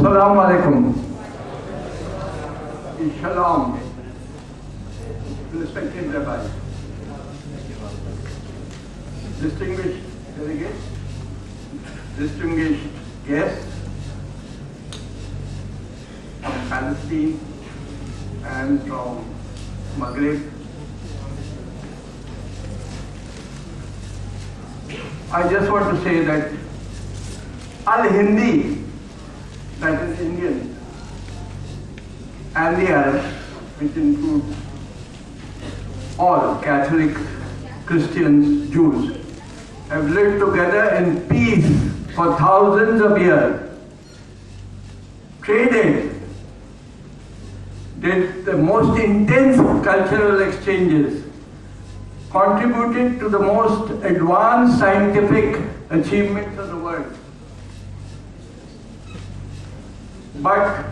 Assalamu alaikum. Shalom. Respected Rabbi, distinguished delegates, distinguished guests from Palestine and from Maghreb, I just want to say that Al-Hindi, that is Indian, and the Arabs, which includes all Catholics, Christians, Jews, have lived together in peace for thousands of years, traded, did the most intense cultural exchanges, contributed to the most advanced scientific achievements of the world. But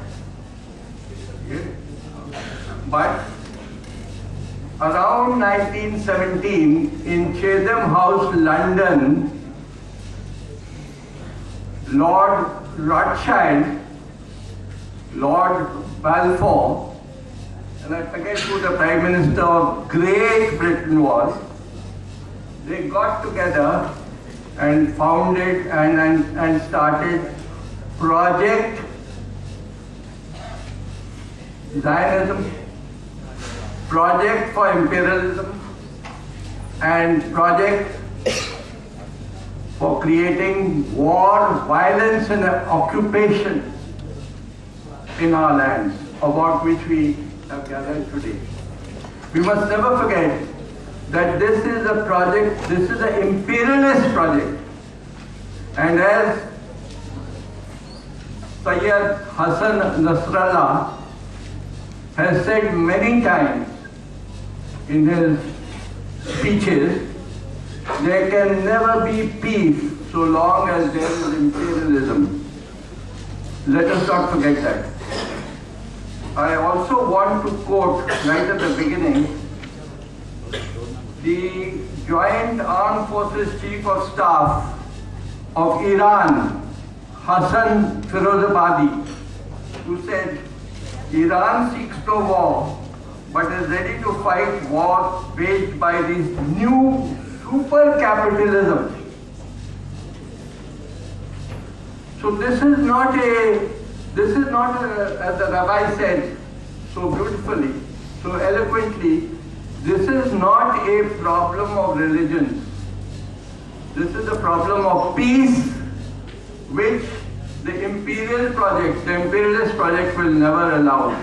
around 1917 in Chatham House, London, Lord Rothschild, Lord Balfour, and I forget who the Prime Minister of Great Britain was, they got together and founded and started Project Zionism, Project for Imperialism, and Project for creating war, violence, and occupation in our lands, about which we have gathered today. We must never forget that this is a project, this is an imperialist project. And as Sayyid Hassan Nasrallah has said many times in his speeches, there can never be peace so long as there is imperialism. Let us not forget that. I also want to quote right at the beginning the Joint Armed Forces Chief of Staff of Iran, Hassan Firozabadi, who said, Iran seeks no war, but is ready to fight war waged by this new super capitalism. So this is not as the Rabbi said so beautifully, so eloquently, this is not a problem of religions. This is a problem of peace, which the imperialist project will never allow.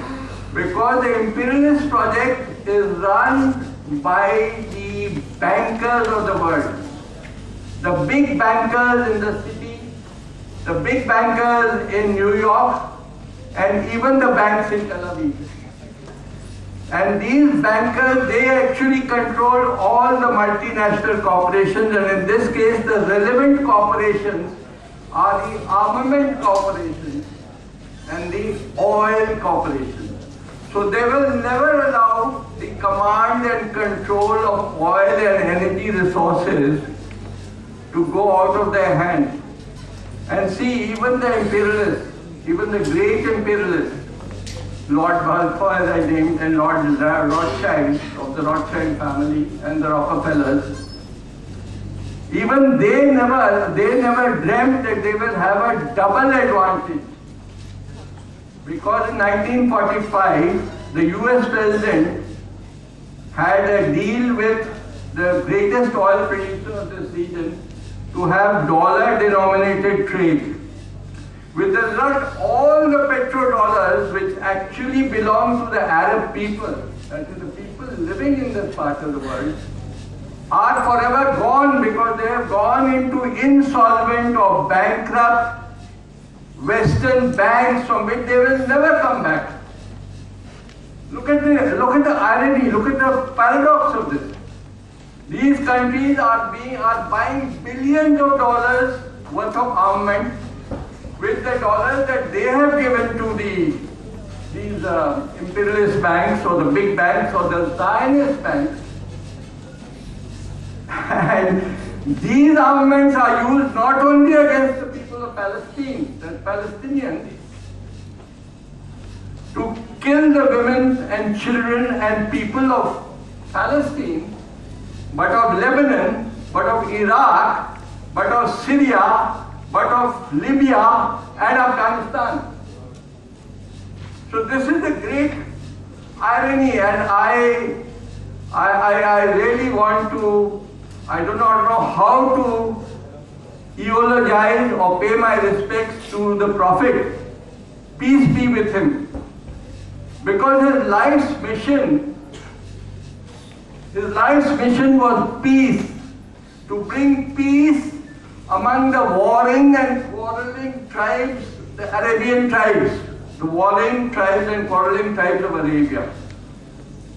Because the imperialist project is run by the bankers of the world. The big bankers in the city, the big bankers in New York, and even the banks in Tel Aviv. And these bankers, they actually control all the multinational corporations, and in this case, the relevant corporations are the armament corporations and the oil corporations. So they will never allow the command and control of oil and energy resources to go out of their hands. And see, even the imperialists, even the great imperialists, Lord Balfour, as I named, and Lord Rothschild of the Rothschild family and the Rockefellers, even they never dreamt that they will have a double advantage. Because in 1945, the US president had a deal with the greatest oil producer of this region to have dollar-denominated trade. With the result, all the petrodollars, which actually belong to the Arab people, that is the people living in this part of the world, are forever gone because they have gone into insolvent or bankrupt Western banks from which they will never come back. Look at the irony, look at the paradox of this. These countries are buying billions of dollars worth of armament with the dollars that they have given to these imperialist banks or the big banks or the Zionist banks. And these armaments are used not only against the people of Palestine, the Palestinians, to kill the women and children and people of Palestine, but of Lebanon, but of Iraq, but of Syria, but of Libya and Afghanistan. So this is the great irony, and I really want to, I do not know how to eulogize or pay my respects to the Prophet, peace be with him, because his life's mission was peace, to bring peace among the warring and quarreling tribes, the Arabian tribes, the warring tribes and quarreling tribes of Arabia.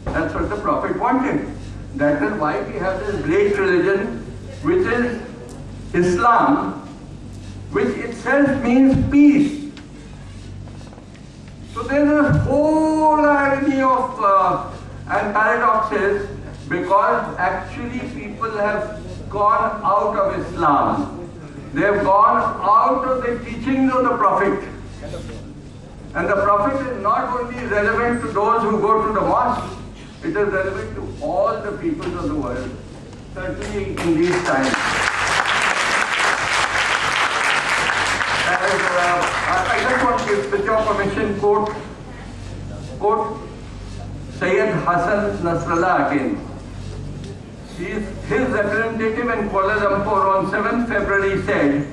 That's what the Prophet wanted. That is why we have this great religion, which is Islam, which itself means peace. So there is a whole irony of and paradoxes, because actually people have gone out of Islam. They have gone out of the teachings of the Prophet. And the Prophet is not only relevant to those who go to the mosque, it is relevant to all the peoples of the world, certainly in these times. I just want to, with your permission, quote Sayyid Hassan Nasrallah again. His representative in Kuala Lumpur on 7th February said,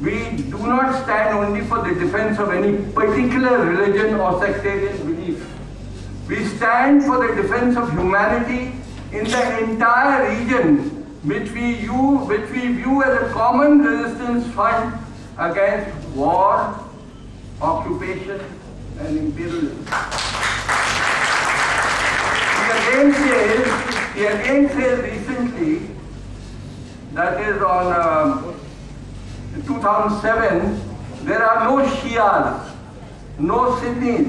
"We do not stand only for the defense of any particular religion or sectarian belief. We stand for the defense of humanity in the entire region, which we view as a common resistance front against war, occupation, and imperialism." He again says recently, that is on 2007, there are no Shias, no Sunnis,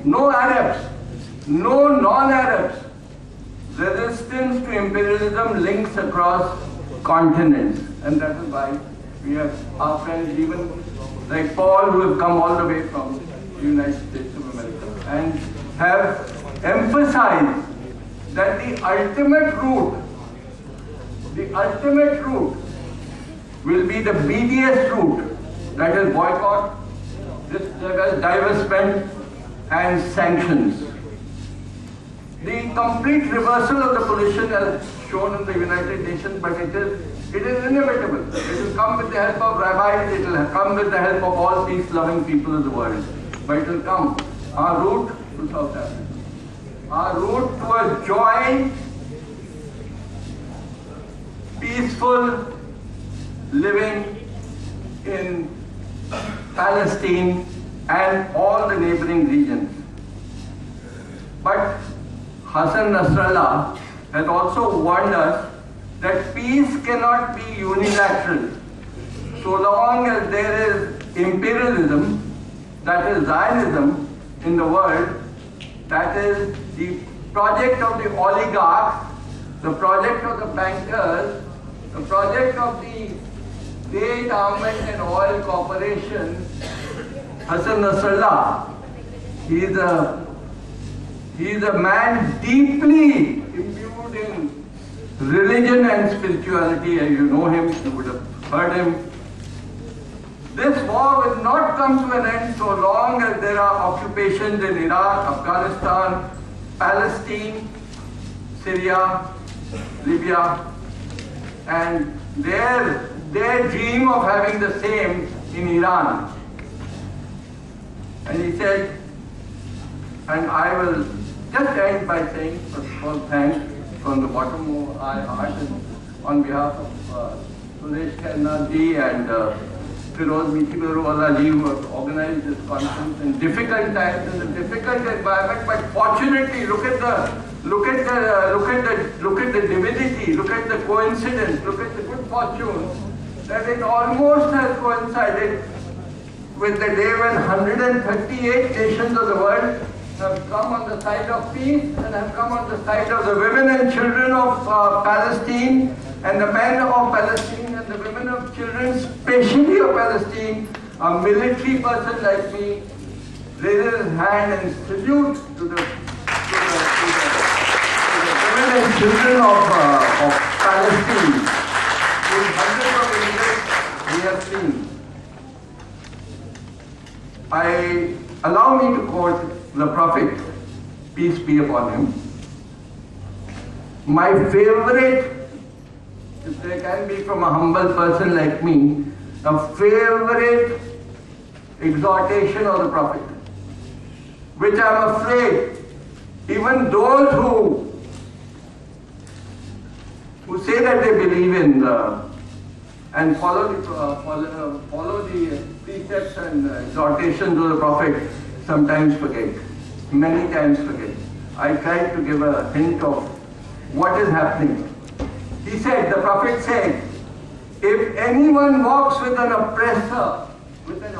no Arabs, no non-Arabs. Resistance to imperialism links across continents, and that is why we have our friends, even like Paul, who have come all the way from the United States of America, and have emphasized that the ultimate route will be the BDS route, that is boycott, divestment, and sanctions. The complete reversal of the position as shown in the United Nations, but it is inevitable. It will come with the help of rabbis, it will come with the help of all peace-loving people of the world. But it will come. Our route to South Africa. Our route to a joint, peaceful living in Palestine and all the neighboring regions. But Hassan Nasrallah has also warned us that peace cannot be unilateral. So long as there is imperialism, that is Zionism in the world, that is the project of the oligarchs, the project of the bankers, the project of the state armament and oil corporation. Hassan Nasrallah, he is a man deeply imbued in religion and spirituality, and you know him, you would have heard him. This war will not come to an end so long as there are occupations in Iraq, Afghanistan, Palestine, Syria, Libya, and their dream of having the same in Iran. And he said, and I will just end by saying, first of all, thanks from the bottom of my heart and on behalf of Suresh Khanna ji and Firoz Mitiwala ji, who have organized this conference in difficult times, in a difficult environment, but fortunately, look at the divinity, look at the coincidence, look at the good fortune, that it almost has coincided with the day when 138 nations of the world have come on the side of peace and have come on the side of the women and children of Palestine and the men of Palestine and the women of children, especially of Palestine. A military person like me raises his hand and salutes to the women and children of Palestine, whose hundreds of images we have seen. Allow me to quote the Prophet, peace be upon him. My favorite, if there can be from a humble person like me, a favorite exhortation of the Prophet, which I am afraid even those who say that they believe in and follow the precepts and exhortations of the Prophet sometimes forget, many times forget. I tried to give a hint of what is happening. He said, the Prophet said, if anyone walks with an oppressor, who's an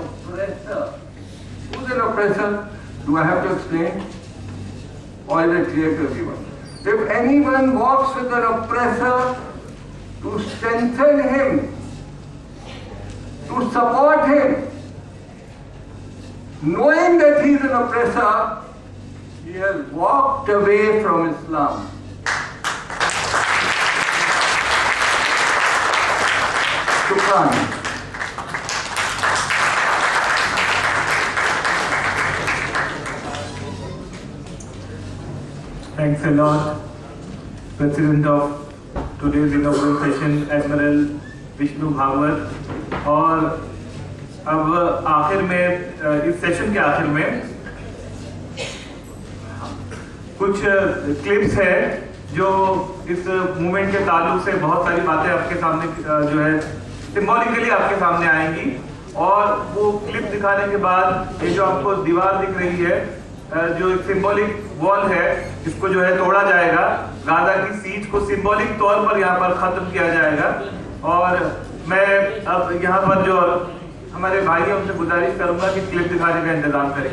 oppressor? Do I have to explain? Or is it clear to everyone? If anyone walks with an oppressor, to strengthen him, to support him, knowing that he is an oppressor, he has walked away from Islam. Shukran. Thanks a lot, President of today's inaugural session, Admiral Vishnu Bhagwat. और अब आखिर में, इस session के आखिर में कुछ clips है जो इस मूवमेंट के ताल्लुक से बहुत सारी बातें आपके सामने जो है सिंबॉलिकली आपके सामने आएंगी। और वो क्लिप दिखाने के बाद ये जो आपको दीवार दिख रही है, जो एक सिंबॉलिक वॉल है, इसको जो है तोड़ा जाएगा। गाजा की सीज को सिंबॉलिक तौर पर यहाँ पर खत्म किया जाएगा। और मैं अब यहाँ पर जो हमारे भाई हैं उनसे गुजारिश करूंगा कि क्लिप दिखाने का इंतजाम करें।